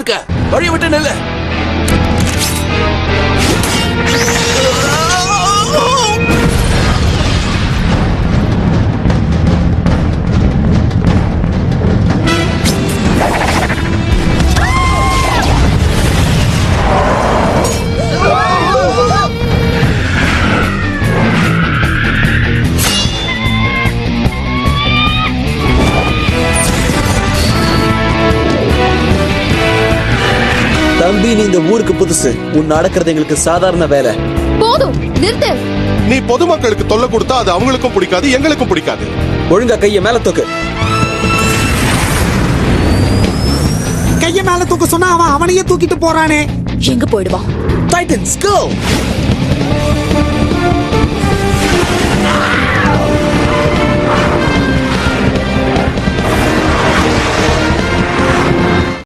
இருக்க? வழியை விட்டு நில்லு. தம்பி, நீ இந்த ஊருக்கு புதுசு. உன் நடக்கிறது எங்களுக்கு சாதாரண வேலை. போதும், நிறுத்து. நீ பொதுமக்களுக்கு தொல்லை கொடுத்தா அது அவங்களுக்கும் பிடிக்காது, எங்களுக்கும் பிடிக்காது. ஒழுங்கா கைய மேல தூக்கு. கைய மேல தூக்க சொன்னா அவன் அவனையே தூக்கிட்டு போறானே. எங்க போயிடுவான்? டைட்டன்ஸ் கோ.